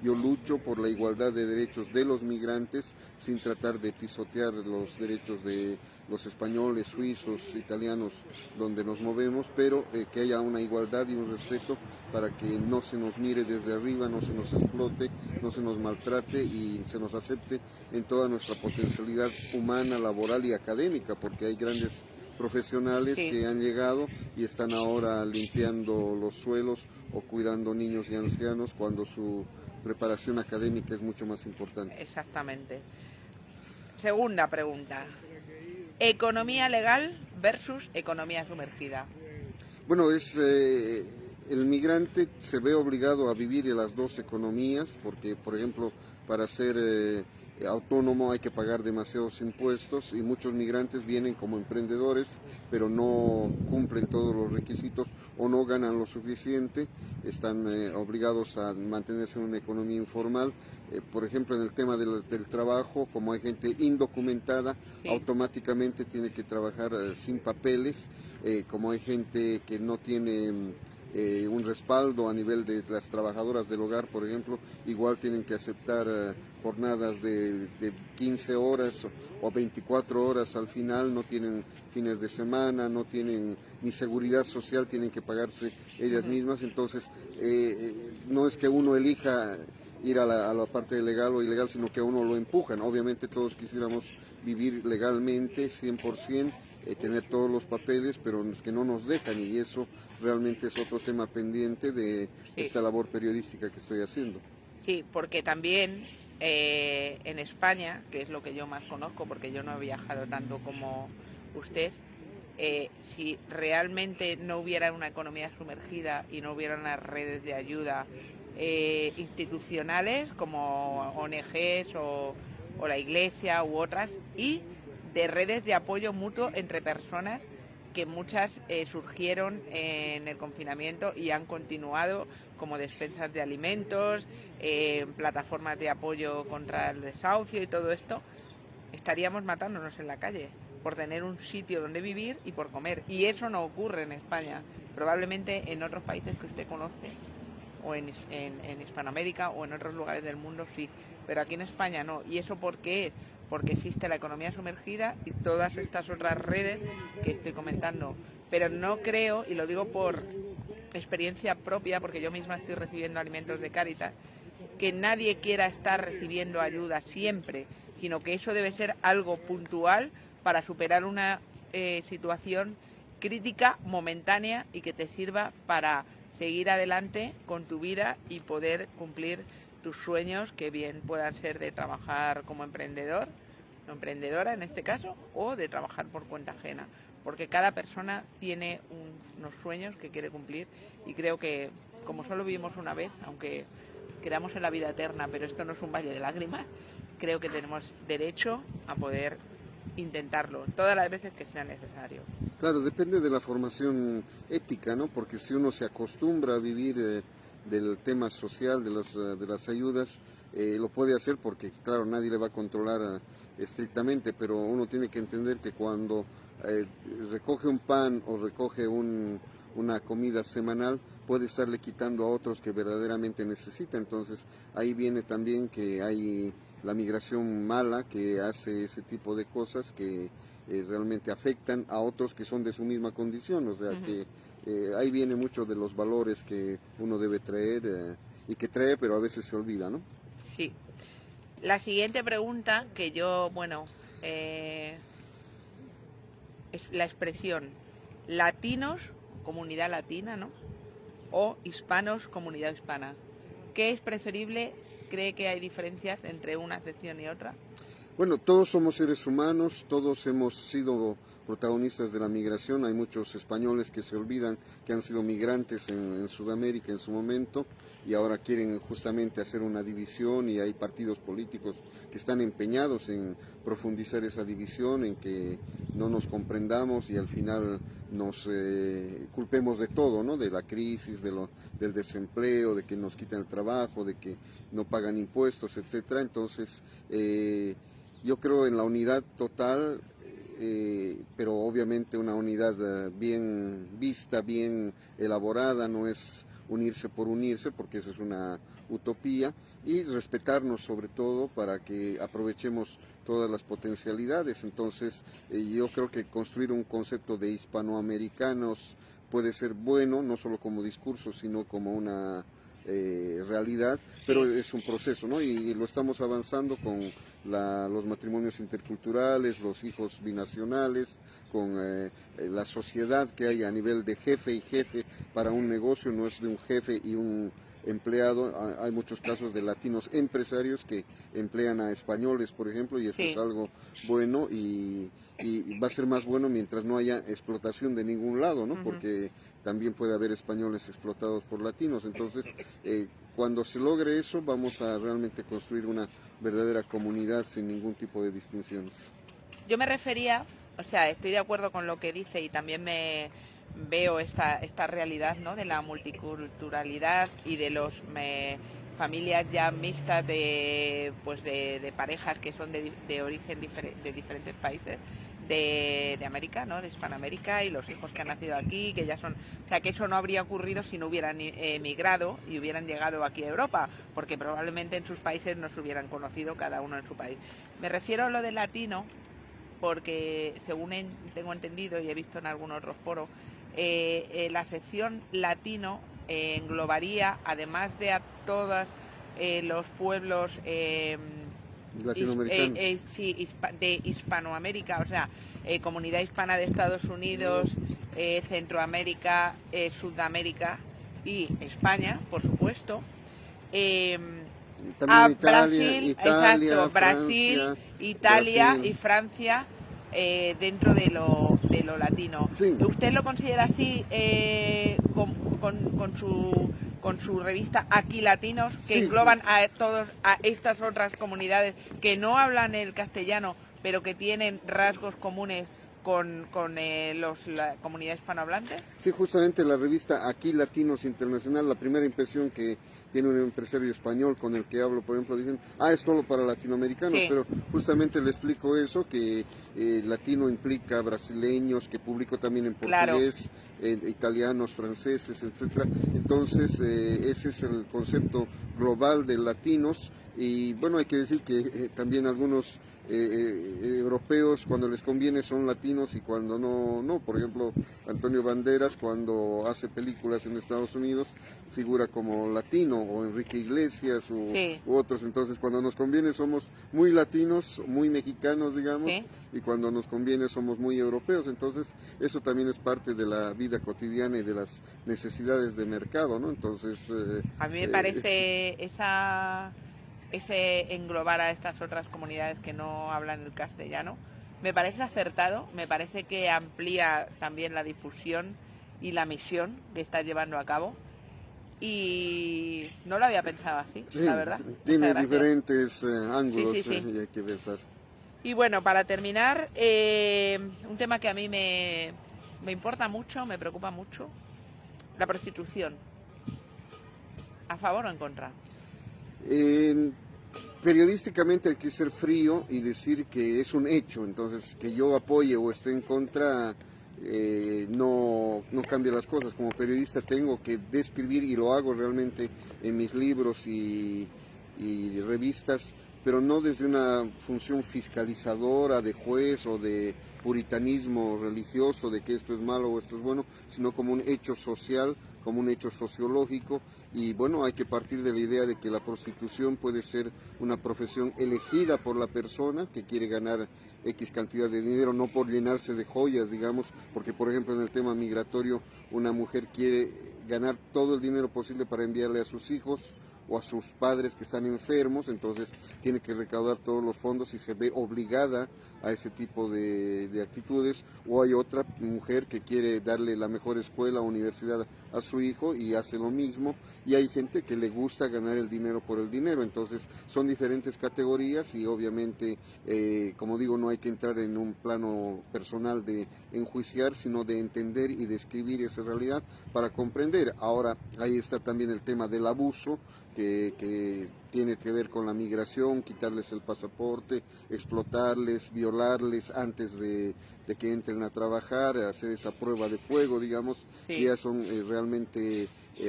yo lucho por la igualdad de derechos de los migrantes sin tratar de pisotear los derechos de los españoles, suizos, italianos, donde nos movemos, pero que haya una igualdad y un respeto para que no se nos mire desde arriba, no se nos explote, no se nos maltrate y se nos acepte en toda nuestra potencialidad humana, laboral y académica, porque hay grandes profesionales Sí, que han llegado y están ahora limpiando los suelos o cuidando niños y ancianos cuando su preparación académica es mucho más importante. exactamente. Segunda pregunta. Economía legal versus economía sumergida. Bueno, el migrante se ve obligado a vivir en las dos economías porque, por ejemplo, para ser autónomo hay que pagar demasiados impuestos y muchos migrantes vienen como emprendedores, pero no cumplen todos los requisitos o no ganan lo suficiente, están obligados a mantenerse en una economía informal. Por ejemplo, en el tema del trabajo, como hay gente indocumentada, Sí. automáticamente tiene que trabajar sin papeles, como hay gente que no tiene un respaldo a nivel de las trabajadoras del hogar, por ejemplo, igual tienen que aceptar jornadas de 15 horas o 24 horas al final, no tienen fines de semana, no tienen ni seguridad social, tienen que pagarse ellas mismas, entonces no es que uno elija ir a la parte legal o ilegal, sino que a uno lo empujan. Obviamente todos quisiéramos vivir legalmente, 100%, tener todos los papeles, pero es que no nos dejan y eso realmente es otro tema pendiente de Sí, esta labor periodística que estoy haciendo. sí, porque también en España, que es lo que yo más conozco, porque yo no he viajado tanto como usted, si realmente no hubiera una economía sumergida y no hubiera unas redes de ayuda institucionales como ONGs o la Iglesia u otras, y de redes de apoyo mutuo entre personas que muchas surgieron en el confinamiento y han continuado como despensas de alimentos, plataformas de apoyo contra el desahucio y todo esto, estaríamos matándonos en la calle por tener un sitio donde vivir y por comer. Y eso no ocurre en España. Probablemente en otros países que usted conoce, o en Hispanoamérica o en otros lugares del mundo sí, pero aquí en España no. ¿Y eso por qué es? Porque existe la economía sumergida y todas estas otras redes que estoy comentando. Pero no creo, y lo digo por experiencia propia, porque yo misma estoy recibiendo alimentos de Cáritas, que nadie quiera estar recibiendo ayuda siempre, sino que eso debe ser algo puntual para superar una situación crítica, momentánea y que te sirva para seguir adelante con tu vida y poder cumplir tus sueños, que bien puedan ser de trabajar como emprendedor o emprendedora en este caso, o de trabajar por cuenta ajena, porque cada persona tiene unos sueños que quiere cumplir y creo que como solo vivimos una vez, aunque creamos en la vida eterna, pero esto no es un valle de lágrimas, creo que tenemos derecho a poder intentarlo todas las veces que sea necesario. Claro, depende de la formación ética, ¿no? Porque si uno se acostumbra a vivir del tema social, de las ayudas, lo puede hacer porque, claro, nadie le va a controlar estrictamente, pero uno tiene que entender que cuando eh, recoge un pan o recoge una comida semanal, puede estarle quitando a otros que verdaderamente necesita. Entonces, ahí viene también que hay la migración mala que hace ese tipo de cosas que realmente afectan a otros que son de su misma condición, o sea que ahí viene mucho de los valores que uno debe traer y que trae, pero a veces se olvida, ¿no? Sí. La siguiente pregunta que yo, bueno, eh, es la expresión latinos, comunidad latina, ¿no? O hispanos, comunidad hispana. ¿Qué es preferible? ¿Cree que hay diferencias entre una acepción y otra? Bueno, todos somos seres humanos, todos hemos sido protagonistas de la migración, hay muchos españoles que se olvidan que han sido migrantes en Sudamérica en su momento y ahora quieren justamente hacer una división y hay partidos políticos que están empeñados en profundizar esa división, en que no nos comprendamos y al final nos culpemos de todo, ¿no? De la crisis, del desempleo, de que nos quitan el trabajo, de que no pagan impuestos, etcétera. Entonces, yo creo en la unidad total, pero obviamente una unidad bien vista, bien elaborada, no es unirse por unirse, porque eso es utopía, y respetarnos sobre todo para que aprovechemos todas las potencialidades. Entonces yo creo que construir un concepto de hispanoamericanos puede ser bueno, no solo como discurso, sino como una realidad, pero es un proceso, ¿no? Y lo estamos avanzando con los matrimonios interculturales, los hijos binacionales, con la sociedad que hay a nivel de jefe y jefe para un negocio, no es de un jefe y un empleado. Hay muchos casos de latinos empresarios que emplean a españoles, por ejemplo, y eso es algo bueno, y va a ser más bueno mientras no haya explotación de ningún lado, ¿no? Porque también puede haber españoles explotados por latinos. Entonces, cuando se logre eso, vamos a realmente construir una verdadera comunidad sin ningún tipo de distinciones. Yo me refería, o sea, estoy de acuerdo con lo que dice, y también me veo esta realidad, ¿no?, de la multiculturalidad y de los familias ya mixtas de parejas que son de origen de diferentes países de América, ¿no?, de Hispanoamérica, y los hijos que han nacido aquí, que ya son, o sea, que eso no habría ocurrido si no hubieran emigrado y hubieran llegado aquí a Europa, porque probablemente en sus países no se hubieran conocido cada uno en su país. Me refiero a lo de latino porque, según tengo entendido y he visto en algunos otros foros, la sección latino englobaría, además de a todos los pueblos latinoamericanos, de Hispanoamérica, o sea, comunidad hispana de Estados Unidos, Centroamérica, Sudamérica y España, por supuesto. También Brasil, Italia, exacto, Brasil, Francia, Italia Brasil y Francia, dentro de lo latino. Sí. ¿Usted lo considera así con su revista Aquí Latinos, que engloban a estas otras comunidades que no hablan el castellano, pero que tienen rasgos comunes con la comunidad hispanohablante? Sí, justamente la revista Aquí Latinos Internacional, la primera impresión que tiene un empresario español con el que hablo, por ejemplo, dicen, es solo para latinoamericanos, pero justamente le explico eso, que latino implica brasileños, que publico también en portugués, italianos, franceses, etcétera. Entonces, ese es el concepto global de latinos. Y bueno, hay que decir que también algunos europeos, cuando les conviene, son latinos, y cuando no. Por ejemplo, Antonio Banderas, cuando hace películas en Estados Unidos, figura como latino, o Enrique Iglesias u otros. Entonces, cuando nos conviene somos muy latinos, muy mexicanos, digamos, y cuando nos conviene somos muy europeos. Entonces, eso también es parte de la vida cotidiana y de las necesidades de mercado, ¿no? Entonces, a mí me parece ese englobar a estas otras comunidades que no hablan el castellano, me parece acertado, me parece que amplía también la difusión y la misión que está llevando a cabo, y no lo había pensado así, la verdad. Tiene diferentes ángulos y hay que pensar. Y bueno, para terminar, un tema que a mí me importa mucho, me preocupa mucho, la prostitución. ¿A favor o en contra? Periodísticamente hay que ser frío y decir que es un hecho. Entonces, que yo apoye o esté en contra no cambia las cosas. Como periodista tengo que describir, y lo hago realmente en mis libros y revistas, pero no desde una función fiscalizadora de juez o de puritanismo religioso de que esto es malo o esto es bueno, sino como un hecho social, como un hecho sociológico. Y bueno, hay que partir de la idea de que la prostitución puede ser una profesión elegida por la persona que quiere ganar X cantidad de dinero, no por llenarse de joyas, digamos, porque por ejemplo en el tema migratorio una mujer quiere ganar todo el dinero posible para enviarle a sus hijos o a sus padres que están enfermos, entonces tiene que recaudar todos los fondos y se ve obligada a ese tipo de actitudes. O hay otra mujer que quiere darle la mejor escuela o universidad a su hijo y hace lo mismo, y hay gente que le gusta ganar el dinero por el dinero. Entonces son diferentes categorías y obviamente, como digo, no hay que entrar en un plano personal de enjuiciar, sino de entender y describir esa realidad para comprender. Ahora, ahí está también el tema del abuso, que tiene que ver con la migración, quitarles el pasaporte, explotarles, violarles antes de que entren a trabajar, hacer esa prueba de fuego, digamos, que ya son realmente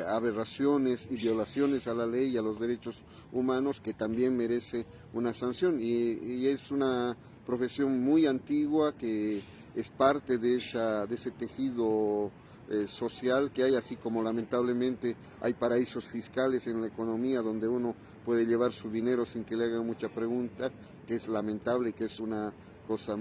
aberraciones y violaciones a la ley y a los derechos humanos, que también merece una sanción. Y es una profesión muy antigua que es parte de ese tejido social que hay, así como lamentablemente hay paraísos fiscales en la economía donde uno puede llevar su dinero sin que le hagan mucha pregunta, que es lamentable y que es una cosa